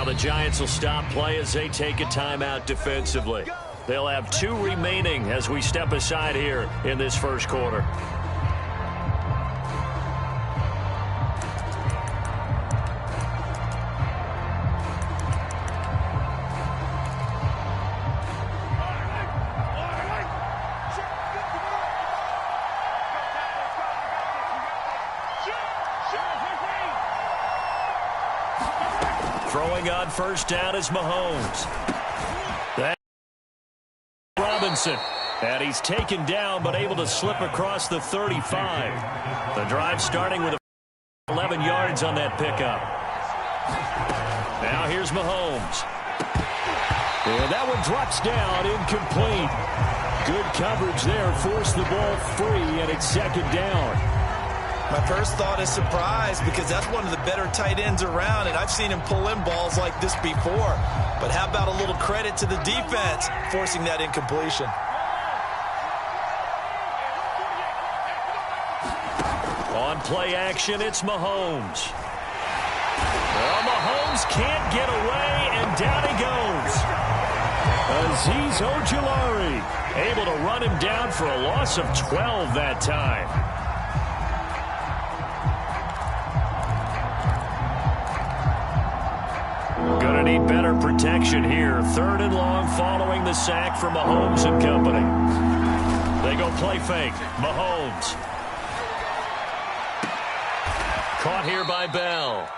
Now the Giants will stop play as they take a timeout defensively. They'll have 2 remaining as we step aside here in this first quarter. Throwing on first down is Mahomes. That's Robinson. And he's taken down but able to slip across the 35. The drive starting with 11 yards on that pickup. Now here's Mahomes. And that one drops down, incomplete. Good coverage there, forced the ball free, and it's second down. My first thought is surprise because that's one of the better tight ends around, and I've seen him pull in balls like this before. But how about a little credit to the defense forcing that incompletion? On play action, it's Mahomes. Well, Mahomes can't get away, and down he goes. Azeez Ojulari able to run him down for a loss of 12 that time. Gonna need better protection here. 3rd and long following the sack from Mahomes and company. They go play fake. Mahomes. Caught here by Bell.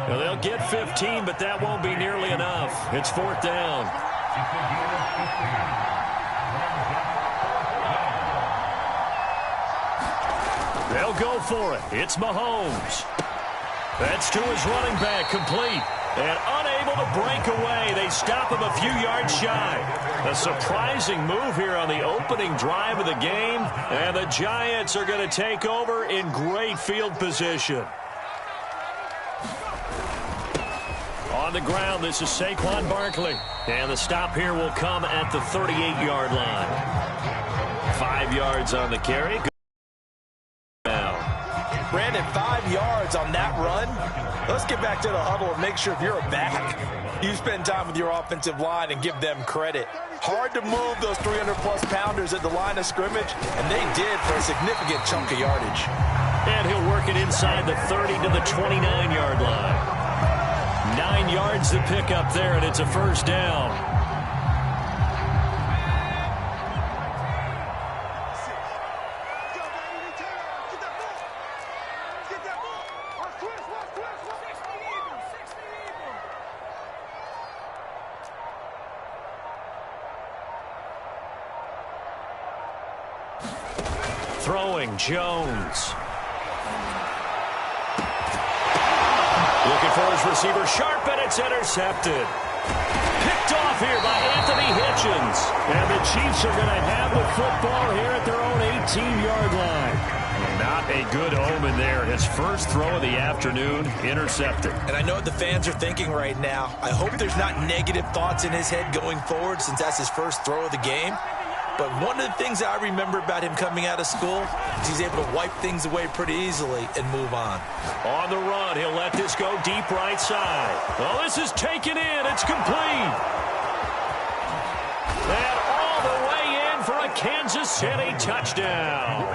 Now they'll get 15, but that won't be nearly enough. It's 4th down. They'll go for it. It's Mahomes. That's to his running back, complete. And unable to break away. They stop him a few yards shy. A surprising move here on the opening drive of the game. And the Giants are going to take over in great field position. On the ground, this is Saquon Barkley. And the stop here will come at the 38-yard line. 5 yards on the carry. Brandon, 5 yards on that run. Let's get back to the huddle and make sure if you're a back, you spend time with your offensive line and give them credit. Hard to move those 300-plus pounders at the line of scrimmage, and they did for a significant chunk of yardage. And he'll work it inside the 30 to the 29-yard line. 9 yards to pick up there, and it's a first down. Throwing, Jones. Looking for his receiver, sharp, and it's intercepted. Picked off here by Anthony Hitchens. And the Chiefs are going to have the football here at their own 18-yard line. Not a good omen there. His first throw of the afternoon, intercepted. And I know what the fans are thinking right now. I hope there's not negative thoughts in his head going forward since that's his first throw of the game. But one of the things I remember about him coming out of school is he's able to wipe things away pretty easily and move on. On the run, he'll let this go deep right side. Oh, this is taken in. It's complete. And all the way in for a Kansas City touchdown.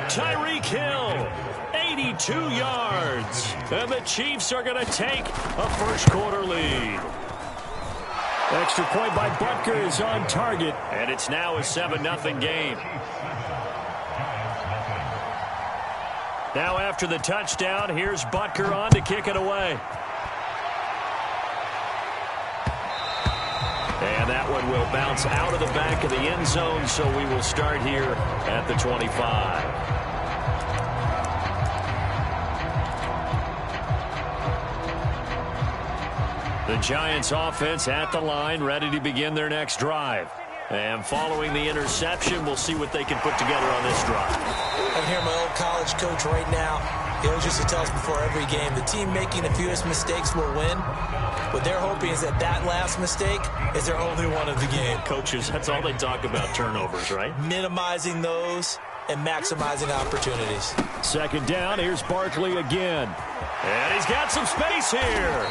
Tyreek Hill, 82 yards. And the Chiefs are going to take a first-quarter lead. Extra point by Butker is on target. And it's now a 7-0 game. Now after the touchdown, here's Butker on to kick it away. And that one will bounce out of the back of the end zone, so we will start here at the 25. The Giants offense at the line, ready to begin their next drive. And following the interception, we'll see what they can put together on this drive. I can hear my old college coach right now. He always used to tell us before every game, the team making the fewest mistakes will win. What they're hoping is that that last mistake is their only one of the game. Coaches, that's all they talk about, turnovers, right? Minimizing those and maximizing opportunities. Second down, here's Barkley again. And he's got some space here.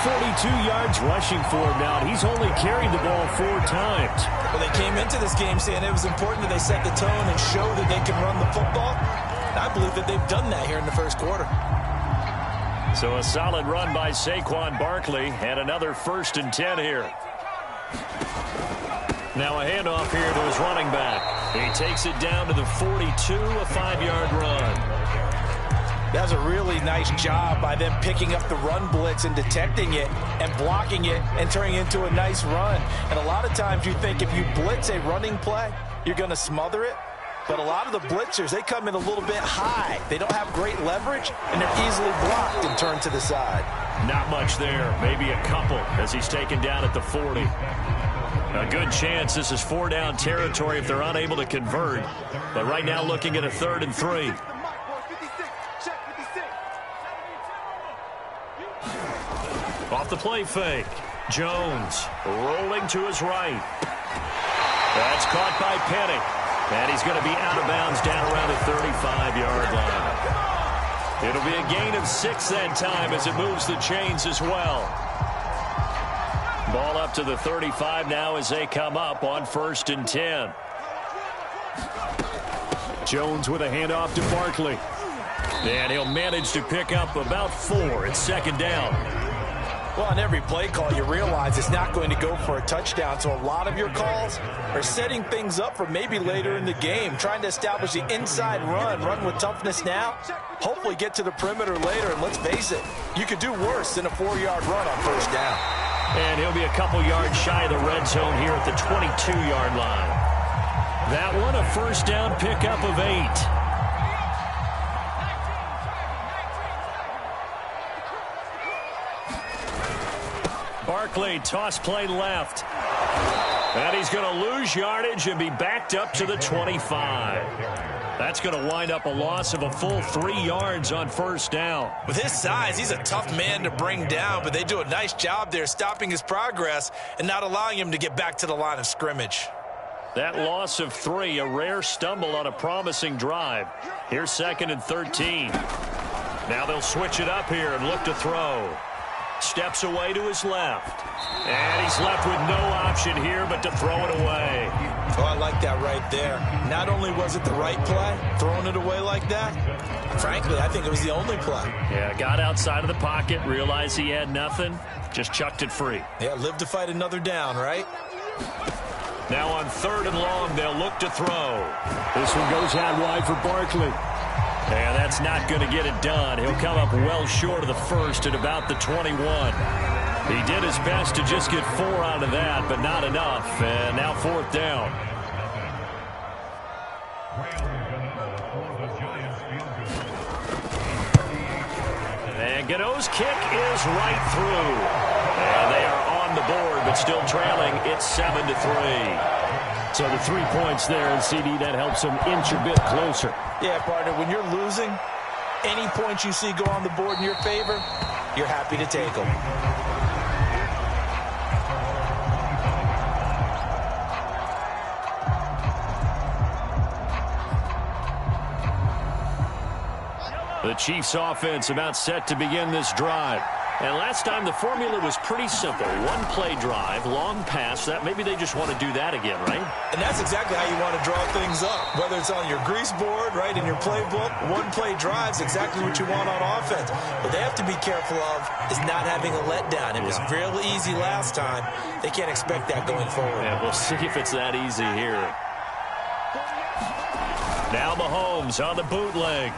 42 yards rushing for him now, and he's only carried the ball 4 times. Well, they came into this game saying it was important that they set the tone and show that they can run the football. And I believe that they've done that here in the first quarter. So a solid run by Saquon Barkley, and another 1st and 10 here. Now a handoff here to his running back. He takes it down to the 42, a 5-yard run. That was a really nice job by them picking up the run blitz and detecting it and blocking it and turning it into a nice run. And a lot of times you think if you blitz a running play, you're going to smother it. But a lot of the blitzers, they come in a little bit high. They don't have great leverage, and they're easily blocked and turned to the side. Not much there. Maybe a couple as he's taken down at the 40. A good chance this is 4-down territory if they're unable to convert. But right now looking at a 3rd and 3. Off the play fake. Jones rolling to his right. That's caught by Penny. And he's going to be out of bounds down around the 35-yard line. It'll be a gain of 6 that time as it moves the chains as well. Ball up to the 35 now as they come up on 1st and 10. Jones with a handoff to Barkley. And he'll manage to pick up about 4. It's 2nd down. Well, on every play call, you realize it's not going to go for a touchdown. So a lot of your calls are setting things up for maybe later in the game, trying to establish the inside run with toughness now, hopefully get to the perimeter later. And let's face it, you could do worse than a 4-yard run on 1st down. And he'll be a couple yards shy of the red zone here at the 22-yard line. That one, a 1st down pickup of 8. Barkley, toss play left. And he's going to lose yardage and be backed up to the 25. That's going to wind up a loss of a full 3 yards on 1st down. With his size, he's a tough man to bring down, but they do a nice job there stopping his progress and not allowing him to get back to the line of scrimmage. That loss of 3, a rare stumble on a promising drive. Here's 2nd and 13. Now they'll switch it up here and look to throw. Steps away to his left. And he's left with no option here but to throw it away. Oh, I like that right there. Not only was it the right play, throwing it away like that, frankly, I think it was the only play. Yeah, got outside of the pocket, realized he had nothing, just chucked it free. Yeah, live to fight another down, right? Now on 3rd and long, they'll look to throw. This one goes out wide for Barkley. And that's not going to get it done. He'll come up well short of the 1st at about the 21. He did his best to just get 4 out of that, but not enough. And now 4th down. And Gano's kick is right through. And they are on the board, but still trailing. It's 7-3. So the 3 points there, and CD, that helps them inch a bit closer. Yeah, partner, when you're losing, any points you see go on the board in your favor, you're happy to take them. The Chiefs offense about set to begin this drive. And last time the formula was pretty simple. 1-play drive, long pass. That maybe they just want to do that again, right? And that's exactly how you want to draw things up. Whether it's on your grease board, right, in your playbook, 1-play drive's exactly what you want on offense. What they have to be careful of is not having a letdown. It was real easy last time. They can't expect that going forward. Yeah, we'll see if it's that easy here. Now Mahomes on the bootleg.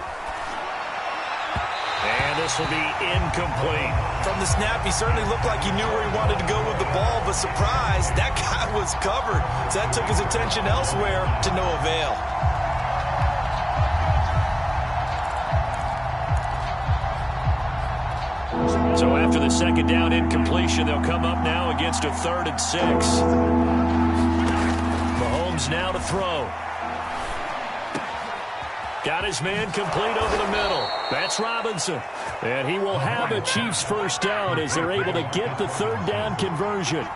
And this will be incomplete. From the snap, he certainly looked like he knew where he wanted to go with the ball, but surprise, that guy was covered. So that took his attention elsewhere to no avail. So after the 2nd down incompletion, they'll come up now against a 3rd and 6. Mahomes now to throw. Got his man complete over the middle. That's Robinson. And he will have a Chiefs 1st down as they're able to get the 3rd down conversion.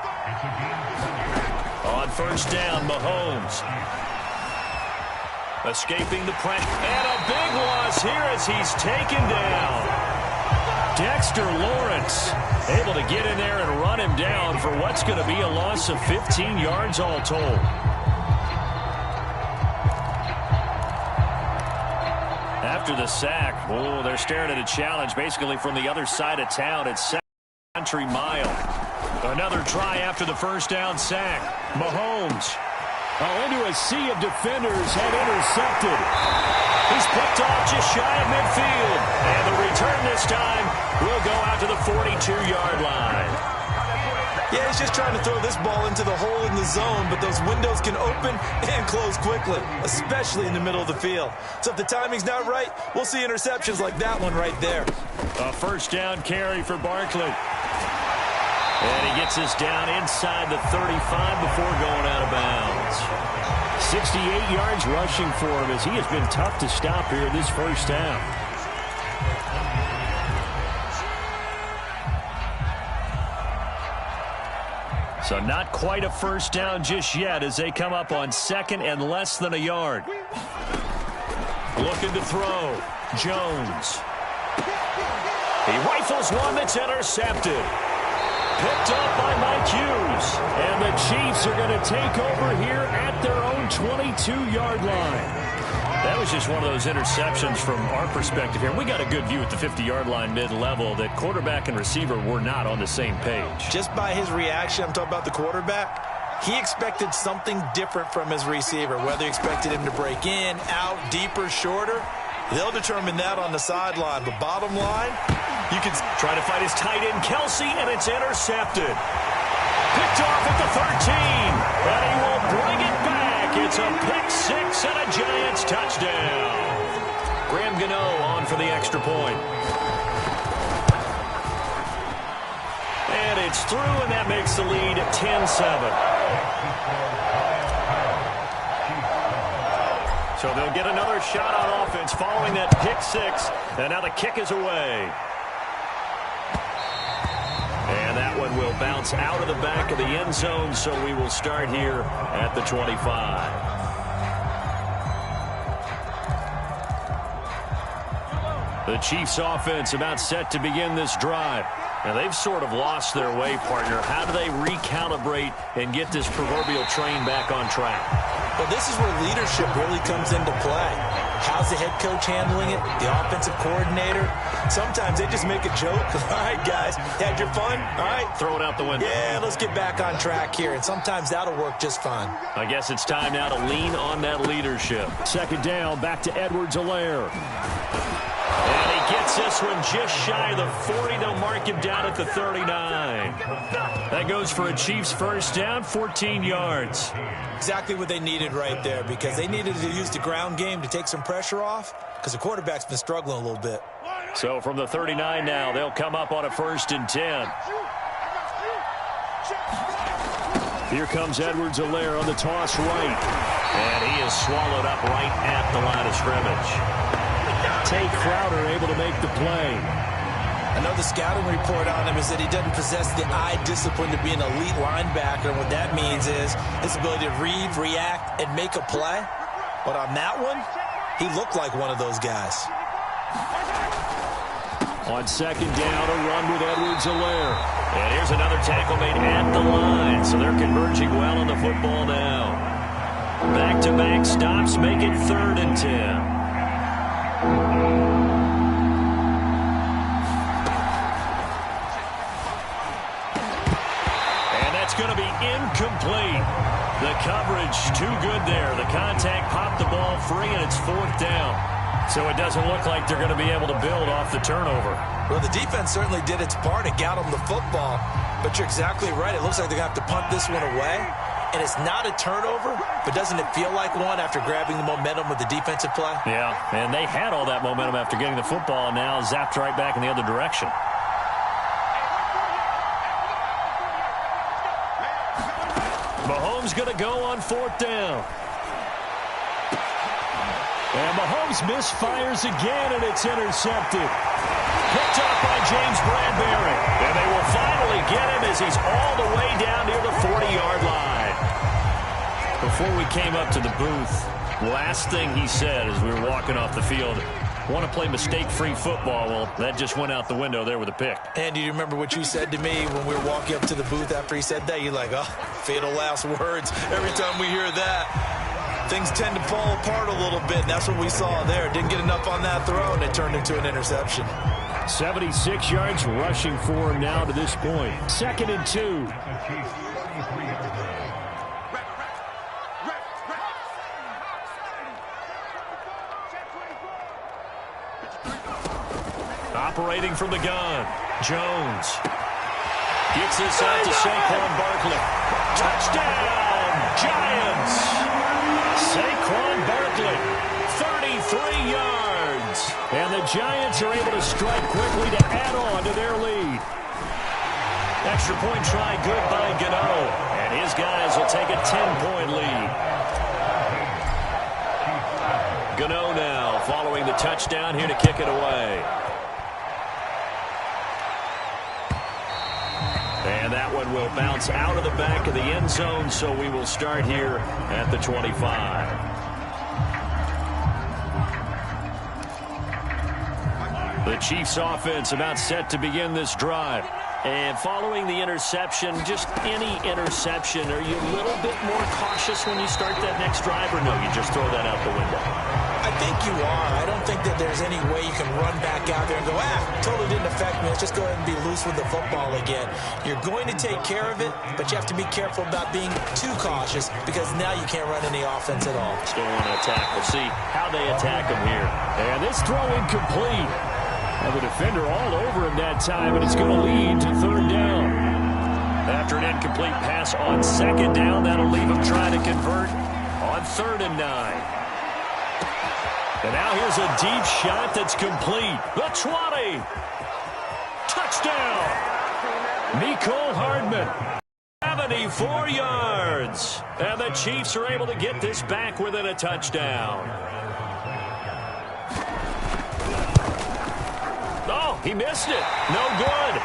On 1st down, Mahomes. Escaping the pressure. And a big loss here as he's taken down. Dexter Lawrence able to get in there and run him down for what's going to be a loss of 15 yards all told. After the sack, oh, they're staring at a challenge basically from the other side of town. It's Country Mile. Another try after the first down sack. Mahomes into a sea of defenders and intercepted. He's picked off just shy of midfield. And the return this time will go out to the 42-yard line. Yeah, he's just trying to throw this ball into the hole in the zone, but those windows can open and close quickly, especially in the middle of the field. So if the timing's not right, we'll see interceptions like that one right there. A first down carry for Barkley. And he gets us down inside the 35 before going out of bounds. 68 yards rushing for him as he has been tough to stop here this first half. So not quite a first down just yet as they come up on second and less than a yard. Looking to throw. Jones. He rifles one that's intercepted. Picked up by Mike Hughes. And the Chiefs are going to take over here at their own 22-yard line. That was just one of those interceptions from our perspective here. We got a good view at the 50-yard line mid-level that quarterback and receiver were not on the same page. Just by his reaction, I'm talking about the quarterback, he expected something different from his receiver, whether he expected him to break in, out, deeper, shorter. They'll determine that on the sideline. But bottom line, you can try to fight his tight end, Kelsey, and it's intercepted. Picked off at the 13, and he will bring it back. It's a pick six and a Giants touchdown. Graham Gano on for the extra point. And it's through, and that makes the lead 10-7. So they'll get another shot on offense following that pick six, and now the kick is away. And that one will bounce out of the back of the end zone, so we will start here at the 25. The Chiefs offense about set to begin this drive. Now, they've sort of lost their way, partner. How do they recalibrate and get this proverbial train back on track? Well, this is where leadership really comes into play. How's the head coach handling it? The offensive coordinator? Sometimes they just make a joke. All right, guys, had your fun? All right. Throw it out the window. Yeah, let's get back on track here. And sometimes that'll work just fine. I guess it's time now to lean on that leadership. Second down, back to Edwards-Helaire. And he gets this one just shy of the 40. They'll mark him down at the 39. That goes for a Chiefs first down, 14 yards. Exactly what they needed right there, because they needed to use the ground game to take some pressure off, because the quarterback's been struggling a little bit. So from the 39 now, they'll come up on a 1st and 10. Here comes Edwards-Helaire on the toss right. And he is swallowed up right at the line of scrimmage. Tay Crowder able to make the play. I know the scouting report on him is that he doesn't possess the eye discipline to be an elite linebacker. And what that means is his ability to read, react, and make a play. But on that one, he looked like one of those guys. On second down, a run with Edwards-Helaire. And here's another tackle made at the line. So they're converging well on the football now. Back-to-back stops make it 3rd and 10. And that's going to be incomplete. The coverage too good there. The contact popped the ball free, and it's 4th down. So it doesn't look like they're going to be able to build off the turnover. Well, the defense certainly did its part. It got them the football. But you're exactly right. It looks like they're going to have to punt this one away. And it's not a turnover, but doesn't it feel like one after grabbing the momentum with the defensive play? Yeah, and they had all that momentum after getting the football, and now zapped right back in the other direction. Mahomes going to go on 4th down. And Mahomes misfires again, and it's intercepted. Picked up by James Bradbury. And they will finally get him as he's all the way down near the 40-yard line. Before we came up to the booth, last thing he said as we were walking off the field want to play mistake-free football. Well, that just went out the window there with a pick. And do you remember what you said to me when we were walking up to the booth after he said that? You're like, oh, fatal last words. Every time we hear that, things tend to fall apart a little bit. And that's what we saw there. Didn't get enough on that throw, and it turned into an interception. 76 yards rushing for him now to this point. 2nd and 2. Operating from the gun, Jones gets this out to Saquon Barkley. Touchdown, Giants! Saquon Barkley, 33 yards. And the Giants are able to strike quickly to add on to their lead. Extra point try good by Gano. And his guys will take a 10-point lead. Gano now following the touchdown here to kick it away. And that one will bounce out of the back of the end zone, so we will start here at the 25. The Chiefs offense about set to begin this drive. And following the interception, just any interception, are you a little bit more cautious when you start that next drive, or no, you just throw that out the window? I think you are. I don't think that there's any way you can run back out there and go, totally didn't affect me. Let's just go ahead and be loose with the football again. You're going to take care of it, but you have to be careful about being too cautious because now you can't run any offense at all. Still want to attack. We'll see how they attack him here. And this throw incomplete. And the defender all over him that time, and it's going to lead to 3rd down. After an incomplete pass on 2nd down, that'll leave him trying to convert on 3rd and 9. And now here's a deep shot that's complete. The 20. Touchdown. Mecole Hardman. 74 yards. And the Chiefs are able to get this back within a touchdown. Oh, he missed it. No good.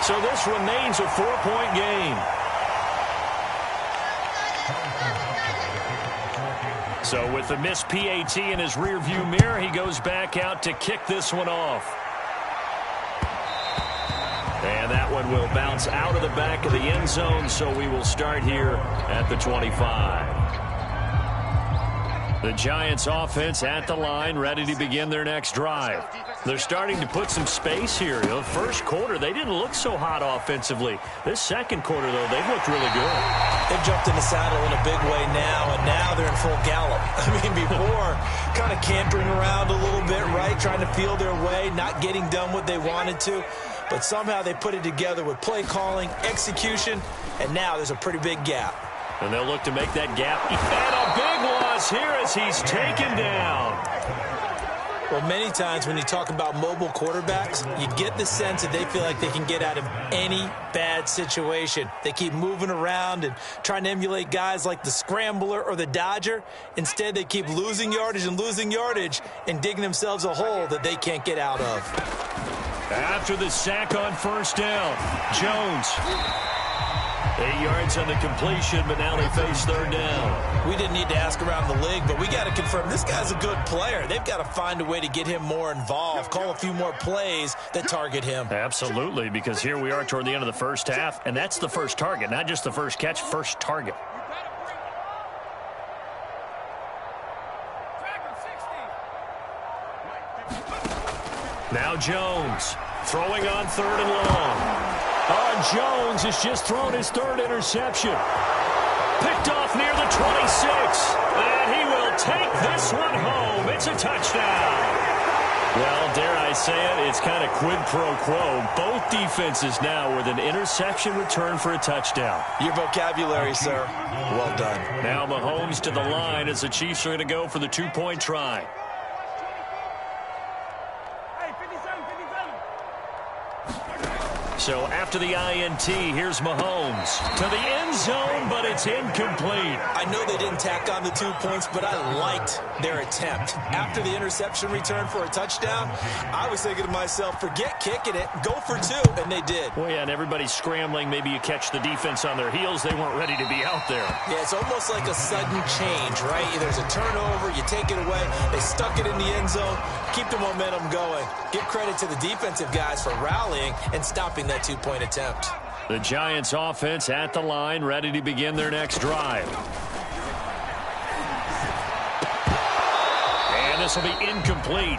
So this remains a 4-point game. So with the missed PAT in his rearview mirror, he goes back out to kick this one off. And that one will bounce out of the back of the end zone, so we will start here at the 25. The Giants offense at the line, ready to begin their next drive. They're starting to put some space here. The first quarter, they didn't look so hot offensively. This second quarter, though, they've looked really good. They've jumped in the saddle in a big way now, and now they're in full gallop. I mean, before, kind of cantering around a little bit, right, trying to feel their way, not getting done what they wanted to. But somehow they put it together with play calling, execution, and now there's a pretty big gap. And they'll look to make that gap. And a big loss here as he's taken down. Well, many times when you talk about mobile quarterbacks, you get the sense that they feel like they can get out of any bad situation. They keep moving around and trying to emulate guys like the Scrambler or the Dodger. Instead, they keep losing yardage and digging themselves a hole that they can't get out of. After the sack on 1st down, Jones. 8 yards on the completion, but now they face 3rd down. We didn't need to ask around the league, but we got to confirm this guy's a good player. They've got to find a way to get him more involved, call a few more plays that target him. Absolutely, because here we are toward the end of the first half, and that's the first target, not just the first catch, first target. Now Jones throwing on 3rd and long. Jones has just thrown his 3rd interception. Picked off near the 26. And he will take this one home. It's a touchdown. Well, dare I say it, it's kind of quid pro quo. Both defenses now with an interception return for a touchdown. Your vocabulary, sir. Well done. Now Mahomes to the line as the Chiefs are going to go for the 2-point try. So after the INT, here's Mahomes to the end zone, but it's incomplete. I know they didn't tack on the 2 points, but I liked their attempt. After the interception return for a touchdown, I was thinking to myself, forget kicking it, go for 2, and they did. Well, yeah, and everybody's scrambling. Maybe you catch the defense on their heels. They weren't ready to be out there. Yeah, it's almost like a sudden change, right? There's a turnover, you take it away. They stuck it in the end zone. keep the momentum going. Give credit to the defensive guys for rallying and stopping that two-point attempt. The Giants offense at the line, ready to begin their next drive. And this will be incomplete.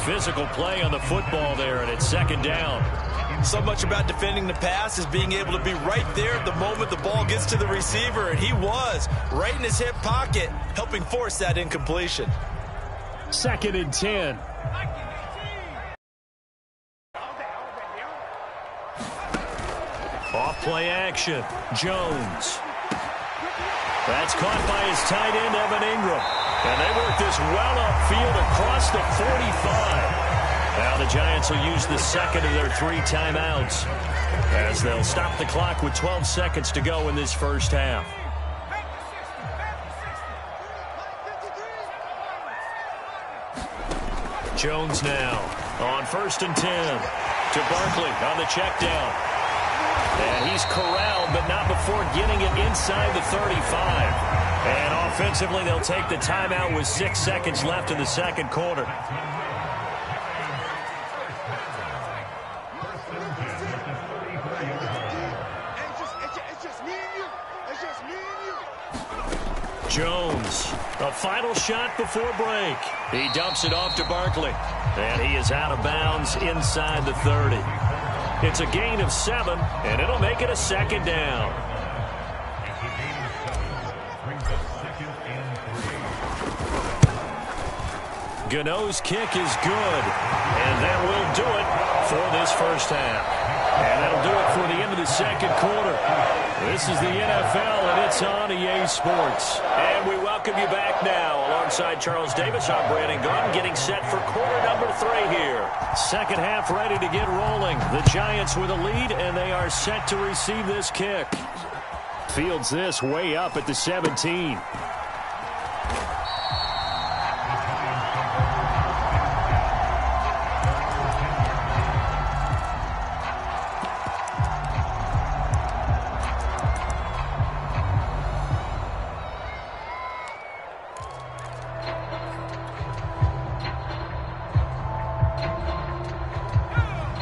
Physical play on the football there, and it's second down. So much about defending the pass is being able to be right there at the moment the ball gets to the receiver, and he was right in his hip pocket, helping force that incompletion. 2nd and 10. Off play action. Jones. That's caught by his tight end, Evan Ingram. And they work this well upfield across the 45. Now the Giants will use the second of their 3 timeouts as they'll stop the clock with 12 seconds to go in this first half. Jones now on 1st and 10 to Barkley on the check down. And he's corralled, but not before getting it inside the 35. And offensively, they'll take the timeout with 6 seconds left in the second quarter. Jones, a final shot before break. He dumps it off to Barkley, and he is out of bounds inside the 30. It's a gain of 7, and it'll make it a second down. Gano's kick is good, and that will do it for this first half. And that'll do it for the end of the second quarter. This is the NFL, and it's on EA Sports. And we welcome you back now. Alongside Charles Davis, I'm Brandon Gaudin, getting set for quarter number 3 here. Second half ready to get rolling. The Giants with a lead, and they are set to receive this kick. Fields this way up at the 17.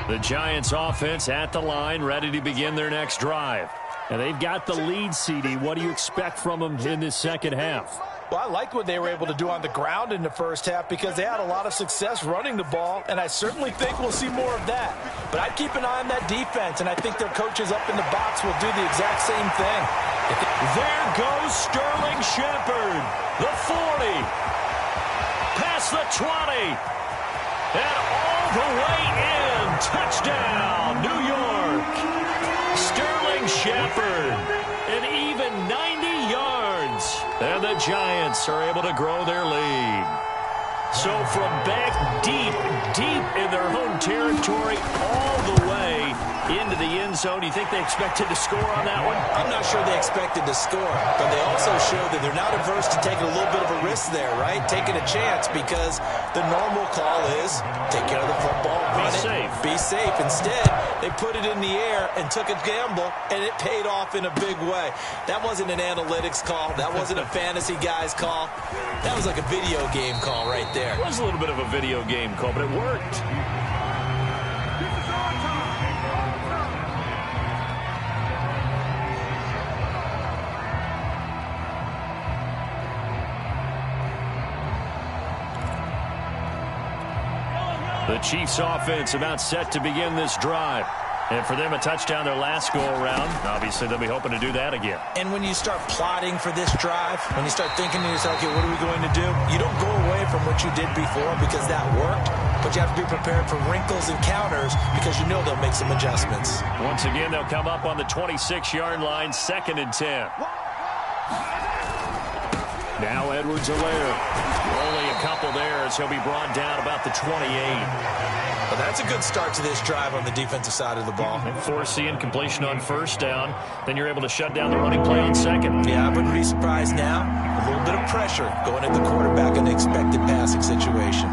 The Giants offense at the line, ready to begin their next drive. And they've got the lead, CD. What do you expect from them in this second half? Well, I like what they were able to do on the ground in the first half because they had a lot of success running the ball, and I certainly think we'll see more of that. But I'd keep an eye on that defense, and I think their coaches up in the box will do the exact same thing. There goes Sterling Shepard, the 40, past the 20, and all the way in. Touchdown, New York. Sterling Shepard, an even 90 yards. And the Giants are able to grow their lead. So from back deep in their home territory all the way into the end zone, you think they expected to score on that one? I'm not sure they expected to score, but they also showed that they're not averse to taking a little bit of a risk there, right? Taking a chance because the normal call is take care of the football, run it, be safe. Instead, they put it in the air and took a gamble, and it paid off in a big way. That wasn't an analytics call. That wasn't a fantasy guy's call. That was like a video game call right there. It was a little bit of a video game call, but it worked. The Chiefs offense about set to begin this drive. And for them, a touchdown their last go-around. Obviously, they'll be hoping to do that again. And when you start plotting for this drive, when you start thinking to yourself, okay, what are we going to do? You don't go away from what you did before because that worked, but you have to be prepared for wrinkles and counters because you know they'll make some adjustments. Once again, they'll come up on the 26-yard line, 2nd and 10. Now Edwards-Helaire. Only a couple there as he'll be brought down about the 28. Well, that's a good start to this drive on the defensive side of the ball. And force the incompletion on first down. Then you're able to shut down the running play on second. Yeah, I wouldn't be surprised now. A little bit of pressure going at the quarterback in the expected passing situation.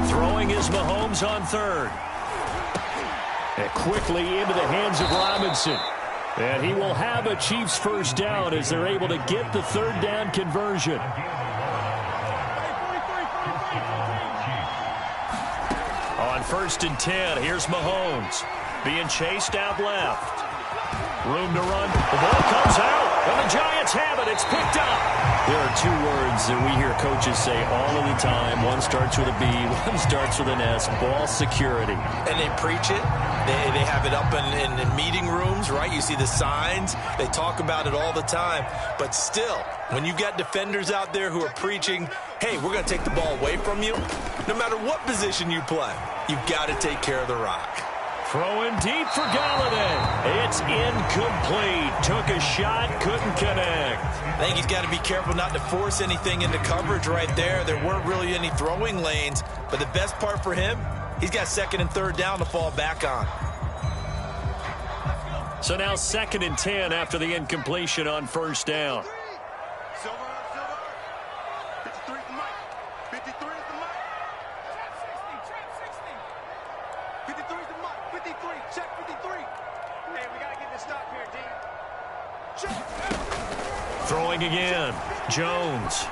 Throwing is Mahomes on 3rd. And quickly into the hands of Robinson. And he will have a Chiefs first down as they're able to get the 3rd down conversion. 1st and 10. Here's Mahomes being chased out left. Room to run. The ball comes out, and the Giants have it. It's picked up. There are two words that we hear coaches say all of the time. One starts with a B, one starts with an S. Ball security. And they preach it. They have it up in meeting rooms, right? You see the signs. They talk about it all the time. But still, when you've got defenders out there who are preaching, hey, we're going to take the ball away from you, no matter what position you play, you've got to take care of the rock. Throwing deep for Galladay. It's incomplete. Took a shot, couldn't connect. I think he's got to be careful not to force anything into coverage right there. There weren't really any throwing lanes. But the best part for him, he's got 2nd and 3rd down to fall back on. So now 2nd and 10 after the incompletion on 1st down. Throwing again. Jones.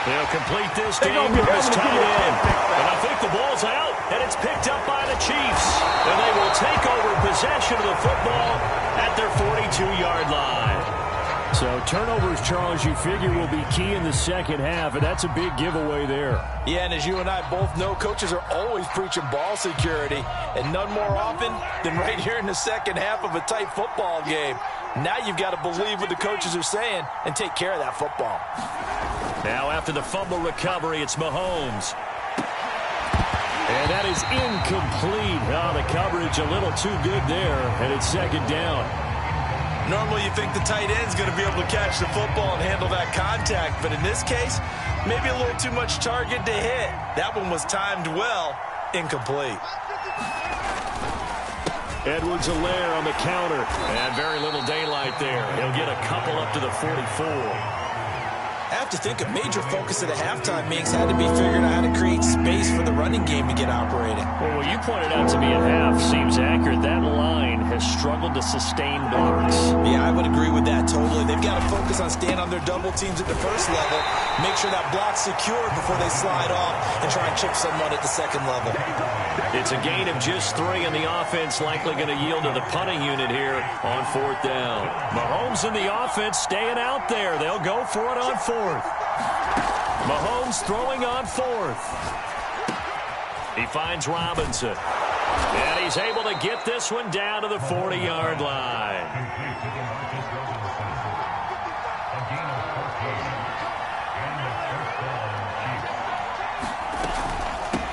They'll complete this game with this tight end. And I think the ball's out, and it's picked up by the Chiefs. And they will take over possession of the football at their 42-yard line. So turnovers, Charles, you figure will be key in the second half, and that's a big giveaway there. Yeah, and as you and I both know, coaches are always preaching ball security, and none more often than right here in the second half of a tight football game. Now you've got to believe what the coaches are saying and take care of that football. Now after the fumble recovery, it's Mahomes. And that is incomplete. Oh, the coverage a little too good there, and it's 2nd down. Normally you think the tight end's going to be able to catch the football and handle that contact, but in this case, maybe a little too much target to hit. That one was timed well, incomplete. Edwards-Helaire on the counter, and very little daylight there. He'll get a couple up to the 44. I have to think a major focus of the halftime meetings had to be figuring out how to create space for the running game to get operating. Well, what you pointed out to me at half seems accurate. That line has struggled to sustain blocks. Yeah, I would agree with that totally. They've got to focus on staying on their double teams at the first level, make sure that block's secured before they slide off and try and chip someone at the second level. It's a gain of just 3, and the offense likely going to yield to the punting unit here on 4th down. Mahomes and the offense staying out there. They'll go for it on 4th. Mahomes throwing on 4th. He finds Robinson. And he's able to get this one down to the 40-yard line.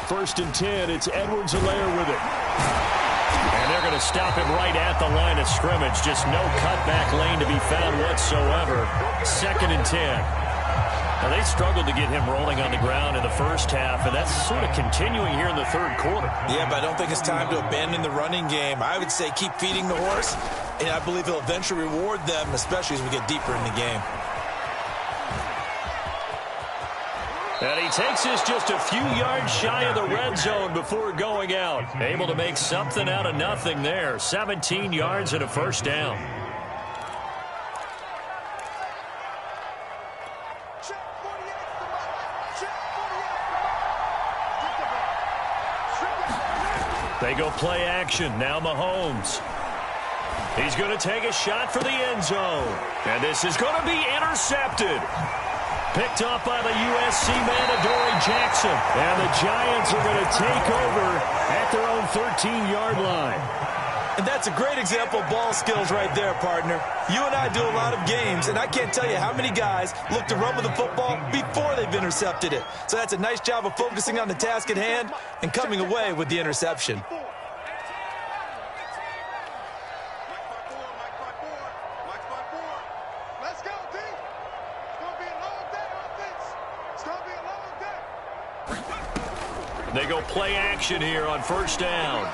First and 10, it's Edwards-Helaire with it. And they're going to stop him right at the line of scrimmage. Just no cutback lane to be found whatsoever. 2nd and 10. Now, they struggled to get him rolling on the ground in the first half, and that's sort of continuing here in the 3rd quarter. Yeah, but I don't think it's time to abandon the running game. I would say keep feeding the horse, and I believe he'll eventually reward them, especially as we get deeper in the game. And he takes this just a few yards shy of the red zone before going out. Able to make something out of nothing there. 17 yards and a 1st down. They go play action. Now Mahomes. He's going to take a shot for the end zone. And this is going to be intercepted. Picked up by the USC man, Adoree Jackson. And the Giants are going to take over at their own 13-yard line. And that's a great example of ball skills right there, partner. You and I do a lot of games, and I can't tell you how many guys look to run with the football before they've intercepted it. So that's a nice job of focusing on the task at hand and coming away with the interception. They go play action here on 1st down.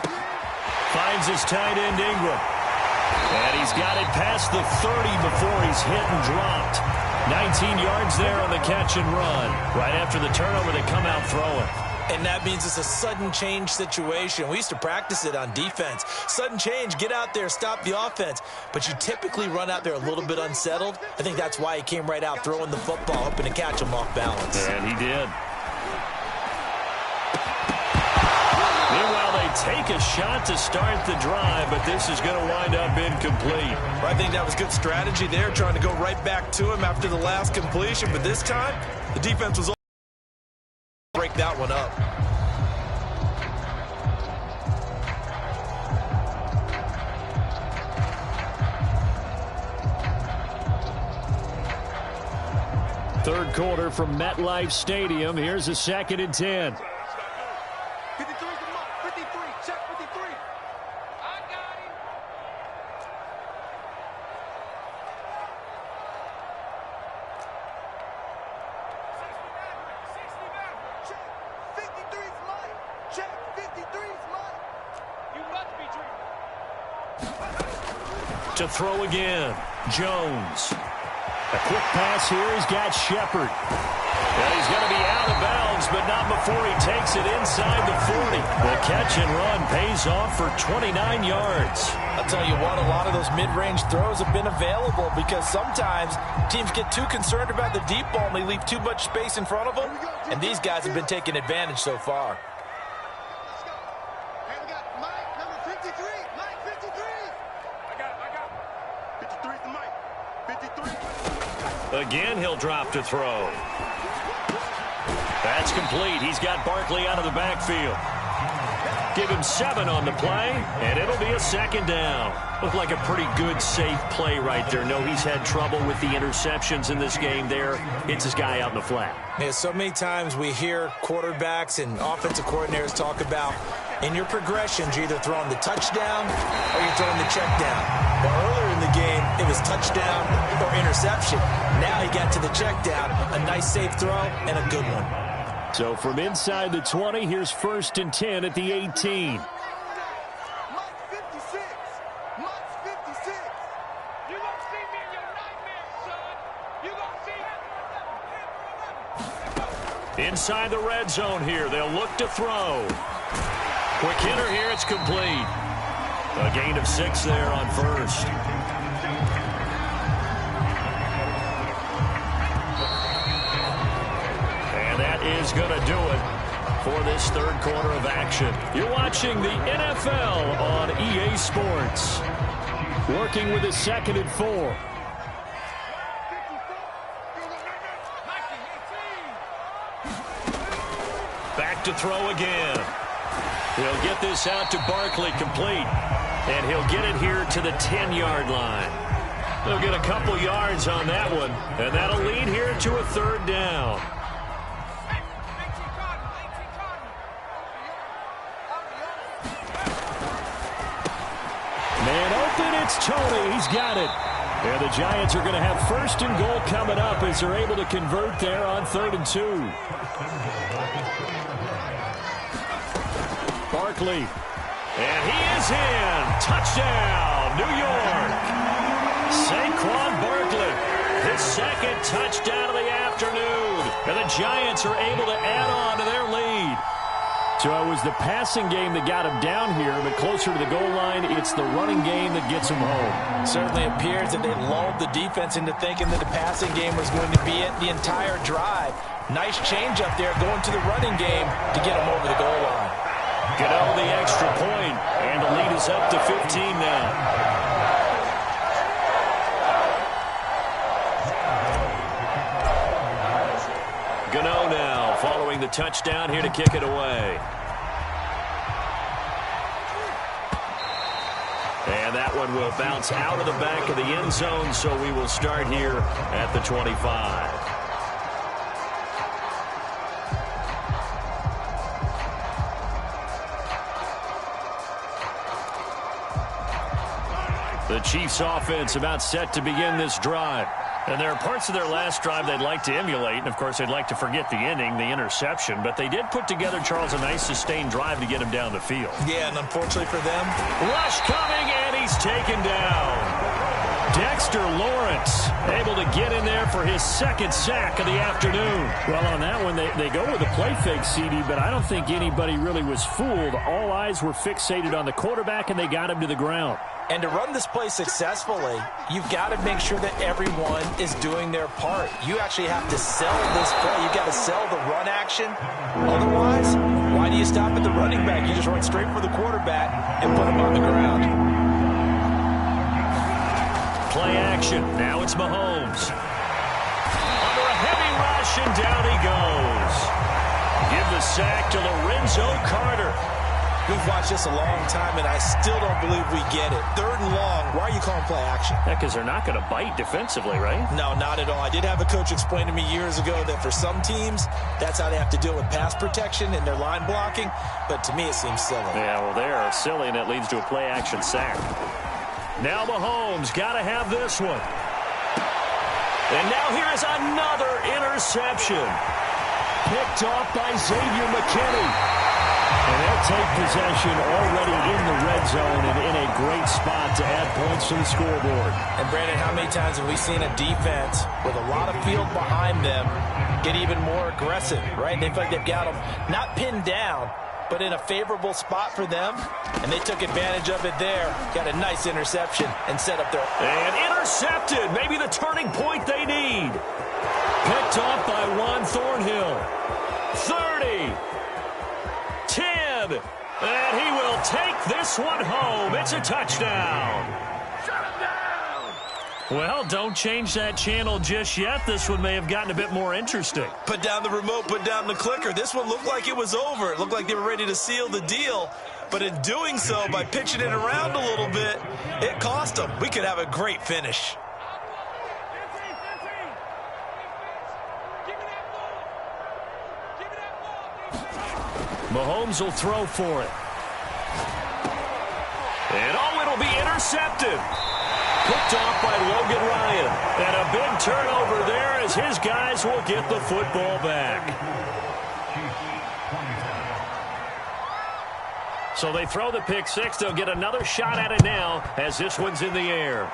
Finds his tight end, Ingram. And he's got it past the 30 before he's hit and dropped. 19 yards there on the catch and run. Right after the turnover, they come out throwing. And that means it's a sudden change situation. We used to practice it on defense. Sudden change, get out there, stop the offense. But you typically run out there a little bit unsettled. I think that's why he came right out throwing the football, hoping to catch him off balance. And he did. take a shot to start the drive, but this is going to wind up incomplete. I think that was good strategy there, trying to go right back to him after the last completion. But this time, the defense was able to break that one up. Third quarter from MetLife Stadium. Here's a 2nd and 10. 53 is the mark. 53. Check 53. I got him. 69. Check. 53 is mine. Check. 53 is mine. You must be dreaming. To throw again. Jones. A quick pass here. He's got Shepard. And he's going to be out of bounds, but not before he takes it inside the 40. The catch and run pays off for 29 yards. I'll tell you what, a lot of those mid-range throws have been available because sometimes teams get too concerned about the deep ball and they leave too much space in front of them. And these guys have been taking advantage so far. Let's go. Hey, we got Mike, number 53. Mike, 53. I got him. 53 is the Mike. 53. Again, he'll drop to throw. That's complete. He's got Barkley out of the backfield. Give him 7 on the play, and it'll be a 2nd down. Looked like a pretty good, safe play right there. No, he's had trouble with the interceptions in this game there. Hits his guy out in the flat. Yeah, so many times we hear quarterbacks and offensive coordinators talk about in your progressions, you're either throwing the touchdown or you're throwing the check down. But earlier in the game, it was touchdown or interception. Now he got to the check down, a nice safe throw, and a good one. So from inside the 20, here's 1st and 10 at the 18. Mike 56. Mike's 56. You gonna see me in your nightmares, son. You gonna see me. Inside the red zone here. They'll look to throw. Quick hitter here. It's complete. A gain of 6 there on 1st. And that is going to do it for this 3rd quarter of action. You're watching the NFL on EA Sports. Working with a 2nd and 4. Back to throw again. He'll get this out to Barkley, complete. And he'll get it here to the 10-yard line. They'll get a couple yards on that one, and that'll lead here to a 3rd down. Man open, it's Tony. He's got it. And the Giants are going to have 1st and goal coming up as they're able to convert there on 3rd and 2. Barkley. And he is in. Touchdown, New York. Saquon Barkley, his 2nd touchdown of the afternoon. And the Giants are able to add on to their lead. So it was the passing game that got him down here, but closer to the goal line, it's the running game that gets him home. Certainly appears that they lulled the defense into thinking that the passing game was going to be it the entire drive. Nice change up there going to the running game to get him over the goal line. Gano the extra point, and the lead is up to 15 now. Gano now following the touchdown here to kick it away. And that one will bounce out of the back of the end zone, so we will start here at the 25. The Chiefs offense about set to begin this drive. And there are parts of their last drive they'd like to emulate. And, of course, they'd like to forget the inning, the interception. But they did put together, Charles, a nice sustained drive to get him down the field. Yeah, and unfortunately for them, rush coming, and he's taken down. Dexter Lawrence able to get in there for his 2nd sack of the afternoon. Well, on that one, they go with a play fake, CD, but I don't think anybody really was fooled. All eyes were fixated on the quarterback, and they got him to the ground. And to run this play successfully, you've got to make sure that everyone is doing their part. You actually have to sell this play. You've got to sell the run action. Otherwise, why do you stop at the running back? You just run straight for the quarterback and put him on the ground. Play action. Now it's Mahomes. Under a heavy rush, and down he goes. Give the sack to Lorenzo Carter. We've watched this a long time, and I still don't believe we get it. 3rd and long. Why are you calling play action? Yeah, because they're not going to bite defensively, right? No, not at all. I did have a coach explain to me years ago that for some teams, that's how they have to deal with pass protection and their line blocking. But to me, it seems silly. Yeah, well, they're silly, and it leads to a play action sack. Now Mahomes got to have this one. And now here is another interception. Picked off by Xavier McKinney. And they'll take possession already in the red zone and in a great spot to add points to the scoreboard. And, Brandon, how many times have we seen a defense with a lot of field behind them get even more aggressive, right? They feel like they've got them not pinned down, but in a favorable spot for them, and they took advantage of it there. Got a nice interception and set up their... And intercepted, maybe the turning point they need. Picked off by Juan Thornhill. 30. 10. And he will take this one home. It's a touchdown. Well, don't change that channel just yet. This one may have gotten a bit more interesting. Put down the remote, put down the clicker. This one looked like it was over. It looked like they were ready to seal the deal. But in doing so, by pitching it around a little bit, it cost them. We could have a great finish. Mahomes will throw for it. And it'll be intercepted. Picked off by Logan Ryan. And a big turnover there as his guys will get the football back. So they throw the pick six. They'll get another shot at it now as this one's in the air.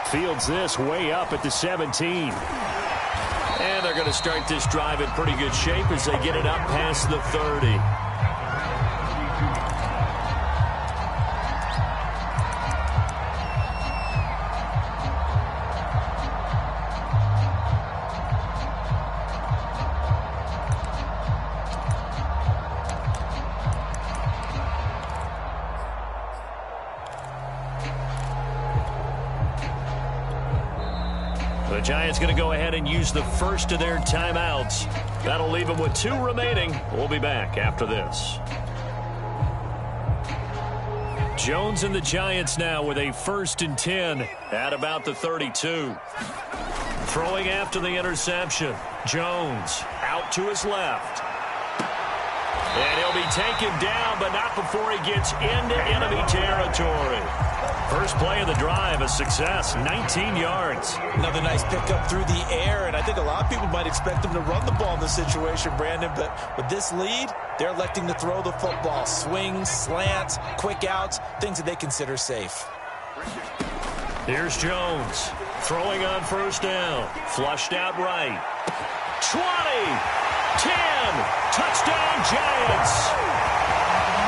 Fields this way up at the 17. And they're going to start this drive in pretty good shape as they get it up past the 30. The Giants going to go ahead and use the first of their timeouts. That'll leave them with 2 remaining. We'll be back after this. Jones and the Giants now with a 1st and 10 at about the 32. Throwing after the interception. Jones out to his left. And he'll be taken down, but not before he gets into enemy territory. First play of the drive, a success, 19 yards. Another nice pickup through the air, and I think a lot of people might expect them to run the ball in this situation, Brandon, but with this lead, they're electing to throw the football. Swings, slants, quick outs, things that they consider safe. Here's Jones, throwing on 1st down, flushed out right. 20, 10, touchdown Giants.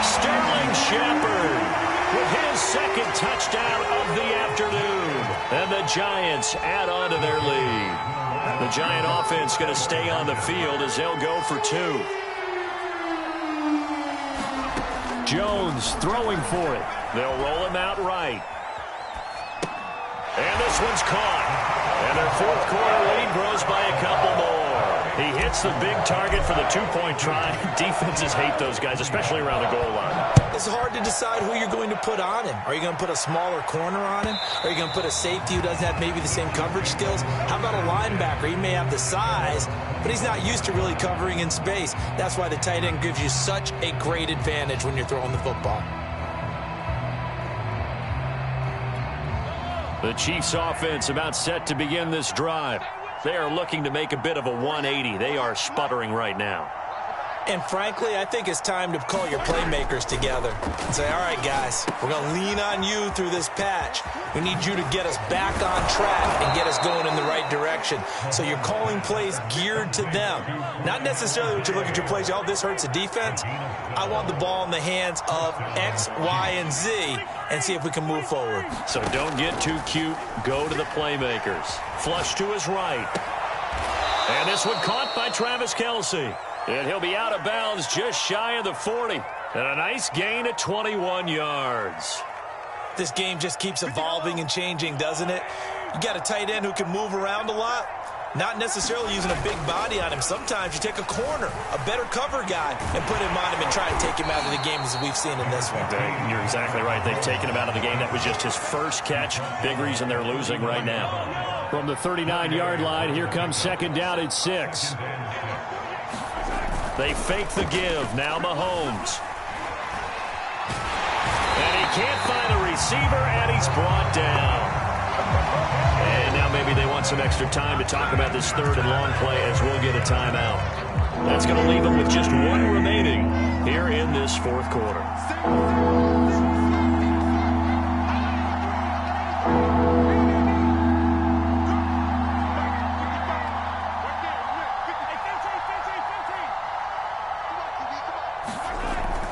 Sterling Shepard with his 2nd touchdown of the afternoon. And the Giants add on to their lead. The Giant offense going to stay on the field as they'll go for 2. Jones throwing for it. They'll roll him out right. And this one's caught. And their 4th quarter lead grows by a couple more. He hits the big target for the 2-point try. Defenses hate those guys, especially around the goal line. It's hard to decide who you're going to put on him. Are you going to put a smaller corner on him? Are you going to put a safety who doesn't have maybe the same coverage skills? How about a linebacker? He may have the size, but he's not used to really covering in space. That's why the tight end gives you such a great advantage when you're throwing the football. The Chiefs offense about set to begin this drive. They are looking to make a bit of a 180. They are sputtering right now. And frankly, I think it's time to call your playmakers together and say, all right, guys, we're going to lean on you through this patch. We need you to get us back on track and get us going in the right direction. So you're calling plays geared to them. Not necessarily what you look at your plays, oh, this hurts the defense. I want the ball in the hands of X, Y, and Z and see if we can move forward. So don't get too cute. Go to the playmakers. Flush to his right. And this one caught by Travis Kelce. And he'll be out of bounds just shy of the 40. And a nice gain of 21 yards. This game just keeps evolving and changing, doesn't it? You got a tight end who can move around a lot. Not necessarily using a big body on him. Sometimes you take a corner, a better cover guy, and put him on him and try and take him out of the game as we've seen in this one. You're exactly right. They've taken him out of the game. That was just his first catch. Big reason they're losing right now. From the 39-yard line, here comes second down at 6. They fake the give. Now Mahomes. And he can't find a receiver, and he's brought down. And now maybe they want some extra time to talk about this third and long play as we'll get a timeout. That's going to leave them with just one remaining here in this fourth quarter.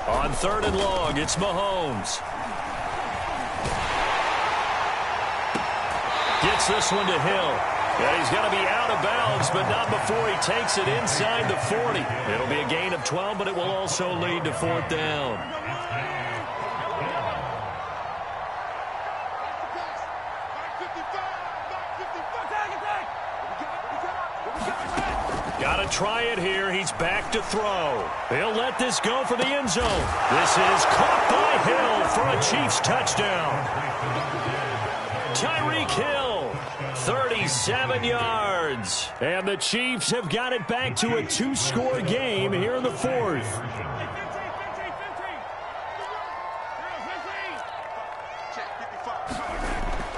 On third and long, it's Mahomes. Gets this one to Hill. Yeah, he's going to be out of bounds, but not before he takes it inside the 40. It'll be a gain of 12, but it will also lead to fourth down. Got to try it here. He's back to throw. He'll let this go for the end zone. This is caught by Hill for a Chiefs touchdown. Tyreek Hill, 37 yards. And the Chiefs have got it back to a 2-score game here in the fourth.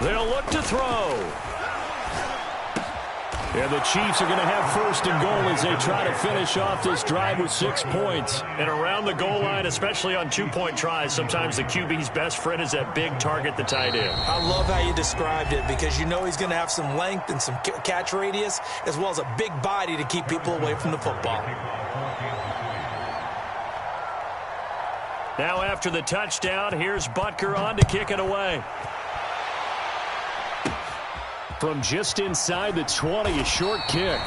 They'll look to throw. And the Chiefs are going to have first and goal as they try to finish off this drive with 6 points. And around the goal line, especially on two-point tries, sometimes the QB's best friend is that big target, the tight end. I love how you described it because you know he's going to have some length and some catch radius as well as a big body to keep people away from the football. Now after the touchdown, here's Butker on to kick it away. From just inside the 20, a short kick.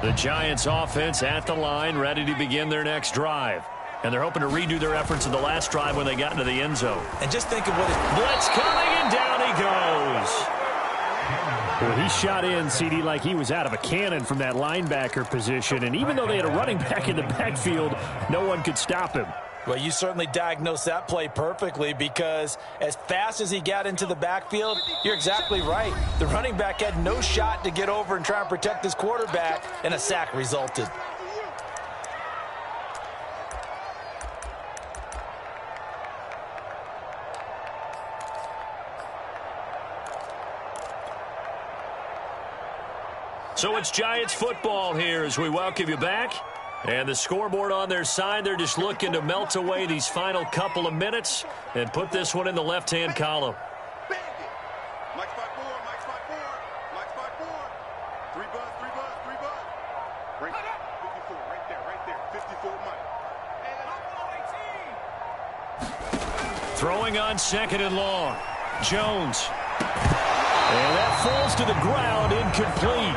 The Giants offense at the line, ready to begin their next drive. And they're hoping to redo their efforts in the last drive when they got into the end zone. And just think of what it... Blitz coming, and down he goes. Well, he shot in, CD, like he was out of a cannon from that linebacker position. And even though they had a running back in the backfield, no one could stop him. Well, you certainly diagnosed that play perfectly because as fast as he got into the backfield, you're exactly right. The running back had no shot to get over and try and protect his quarterback, and a sack resulted. So it's Giants football here as we welcome you back. And the scoreboard on their side, they're just looking to melt away these final couple of minutes and put this one in the left-hand column. Mike spot 4, Mike spot 4, Mike spot 4. 3 buzz, 3 buzz, 3 buzz. Right there, 54, right there, 54 Mike. Throwing on second and long. Jones. And that falls to the ground, incomplete.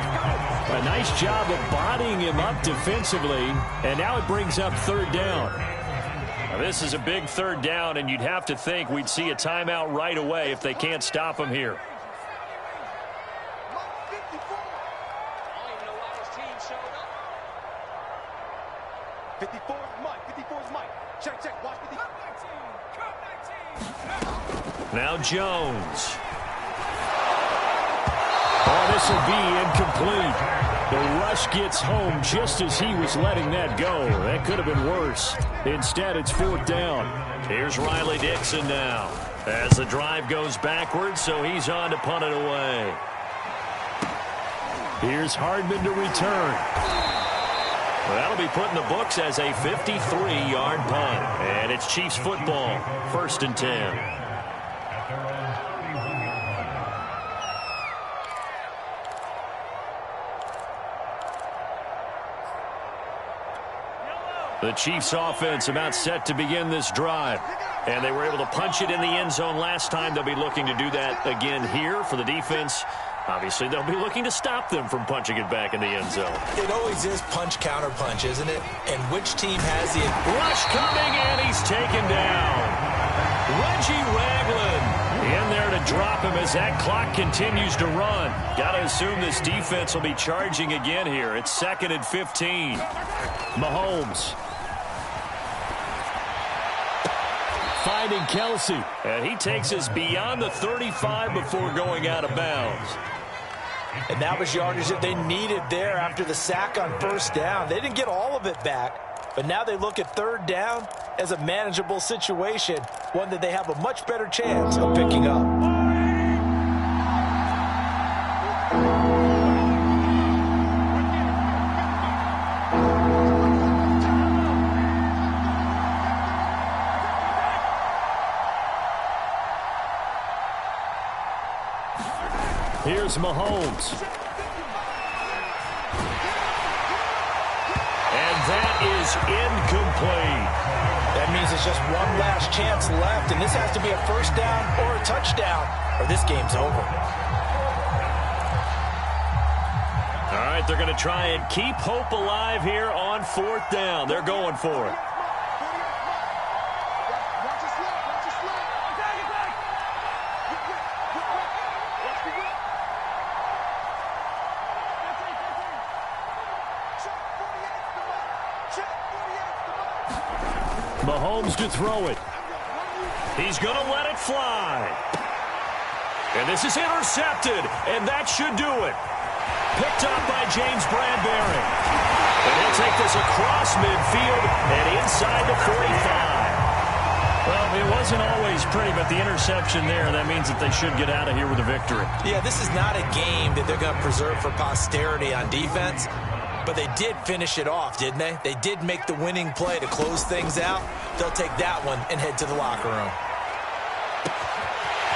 A nice job of bodying him up defensively, and now it brings up third down. Now, this is a big third down, and you'd have to think we'd see a timeout right away if they can't stop him here. Now Jones. Oh, this will be incomplete. The rush gets home just as he was letting that go. That could have been worse. Instead, it's fourth down. Here's Riley Dixon now as the drive goes backwards, so he's on to punt it away. Here's Hardman to return. Well, that'll be put in the books as a 53-yard punt. And it's Chiefs football, 1st and 10. The Chiefs offense about set to begin this drive. And they were able to punch it in the end zone last time. They'll be looking to do that again here for the defense. Obviously, they'll be looking to stop them from punching it back in the end zone. It always is punch, counter punch, isn't it? And which team has the... Rush coming, and he's taken down. Reggie Ragland in there to drop him as that clock continues to run. Got to assume this defense will be charging again here. It's 2nd and 15. Mahomes. Finding Kelsey. And he takes us beyond the 35 before going out of bounds. And that was yardage that they needed there after the sack on first down. They didn't get all of it back, but now they look at third down as a manageable situation, one that they have a much better chance of picking up. Here's Mahomes. And that is incomplete. That means it's just one last chance left, and this has to be a first down or a touchdown, or this game's over. All right, they're going to try and keep hope alive here on 4th down. They're going for it. Mahomes to throw it. He's going to let it fly. And this is intercepted, and that should do it. Picked up by James Bradbury. And he'll take this across midfield and inside the 45. Well, it wasn't always pretty, but the interception there, that means that they should get out of here with a victory. Yeah, this is not a game that they're going to preserve for posterity on defense. But they did finish it off, didn't they? They did make the winning play to close things out. They'll take that one and head to the locker room.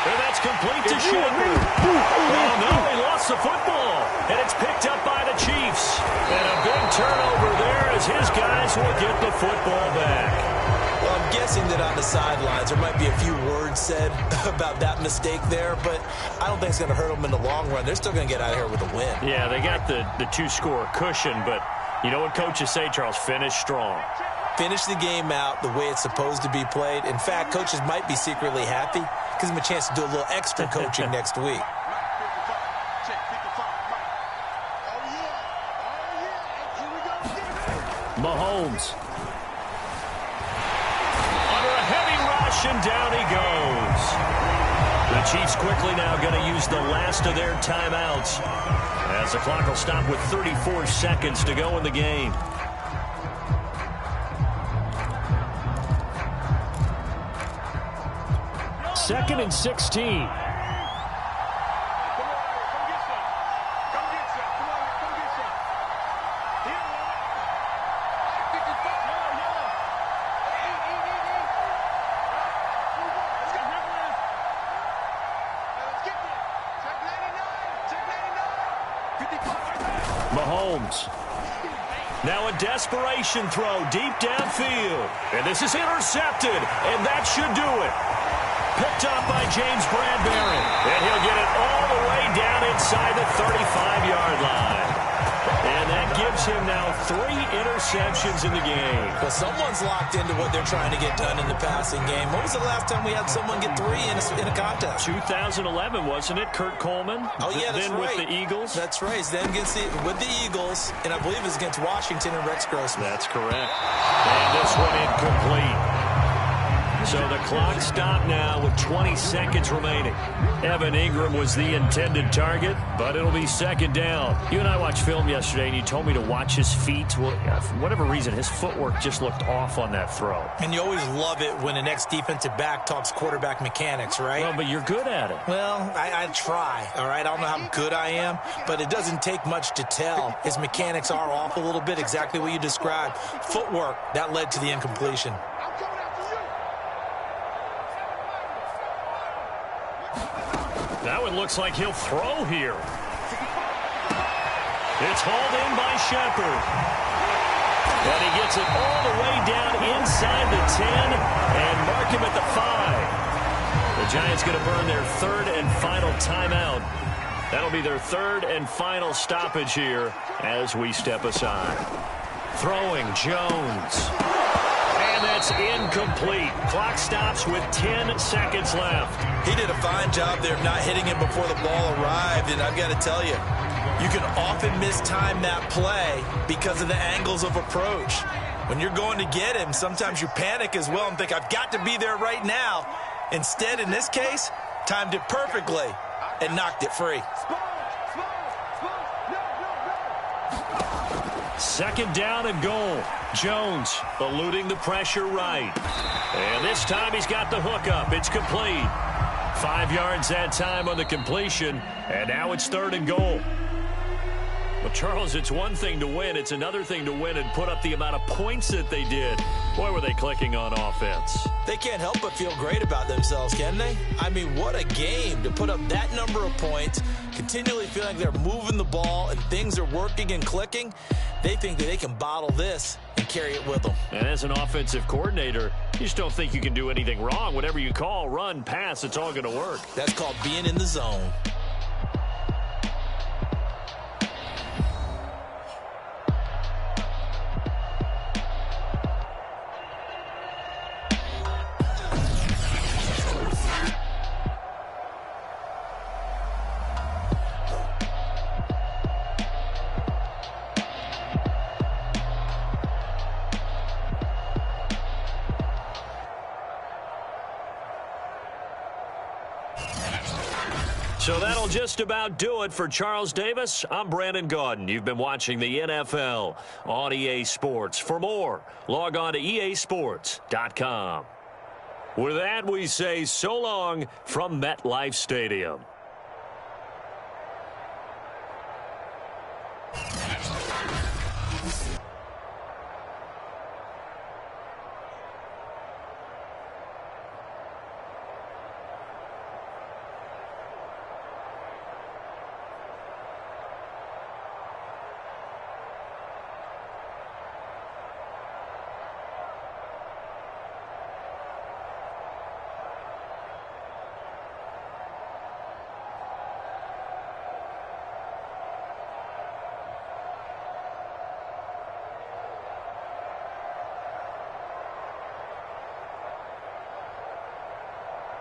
And that's complete to Shepard. Oh, no, he lost the football. And it's picked up by the Chiefs. And a big turnover there as his guys will get the football back. Well, I'm guessing that on the sidelines there might be a few words said about that mistake there, but I don't think it's going to hurt them in the long run. They're still going to get out of here with a win. Yeah, they got the two-score cushion, but you know what coaches say, Charles? Finish strong. Finish the game out the way it's supposed to be played. In fact, coaches might be secretly happy. Gives them a chance to do a little extra coaching next week. Mahomes. And down he goes. The Chiefs quickly now going to use the last of their timeouts as the clock will stop with 34 seconds to go in the game. Second and 16. Mahomes. Now a desperation throw deep downfield. And this is intercepted, and that should do it. Picked up by James Bradbury. And he'll get it all the way down inside the 35-yard line. And that gives him now 3 interceptions in the game. Well, someone's locked into what they're trying to get done in the passing game. When was the last time we had someone get 3 in a contest? 2011, wasn't it? Kurt Coleman? Oh, yeah, that's then right. With the Eagles? That's right. Then with the Eagles, and I believe it was against Washington and Rex Grossman. That's correct. And this one incomplete. So the clock stopped now with 20 seconds remaining. Evan Ingram was the intended target, but it'll be 2nd down. You and I watched film yesterday, and you told me to watch his feet. Well, for whatever reason, his footwork just looked off on that throw. And you always love it when the next defensive back talks quarterback mechanics, right? Well, but you're good at it. Well, I try, all right? I don't know how good I am, but it doesn't take much to tell. His mechanics are off a little bit, exactly what you described. Footwork, that led to the incompletion. Now it looks like he'll throw here. It's hauled in by Shepard. And he gets it all the way down inside the 10 and mark him at the 5. The Giants going to burn their third and final timeout. That'll be their third and final stoppage here as we step aside. Throwing Jones. And that's incomplete. Clock stops with 10 seconds left. He did a fine job there of not hitting him before the ball arrived, and I've got to tell you, you can often mistime that play because of the angles of approach. When you're going to get him, sometimes you panic as well and think, I've got to be there right now. Instead, in this case, timed it perfectly and knocked it free. Second down and goal. Jones eluding the pressure right. And this time he's got the hookup. It's complete. 5 yards that time on the completion. And now it's third and goal. Well, Charles, it's one thing to win. It's another thing to win and put up the amount of points that they did. Boy, were they clicking on offense. They can't help but feel great about themselves, can they? I mean, what a game to put up that number of points, continually feeling like they're moving the ball and things are working and clicking. They think that they can bottle this and carry it with them. And as an offensive coordinator, you just don't think you can do anything wrong. Whatever you call, run, pass, it's all going to work. That's called being in the zone. So that'll just about do it for Charles Davis. I'm Brandon Gaudin. You've been watching the NFL on EA Sports. For more, log on to easports.com. With that, we say so long from MetLife Stadium.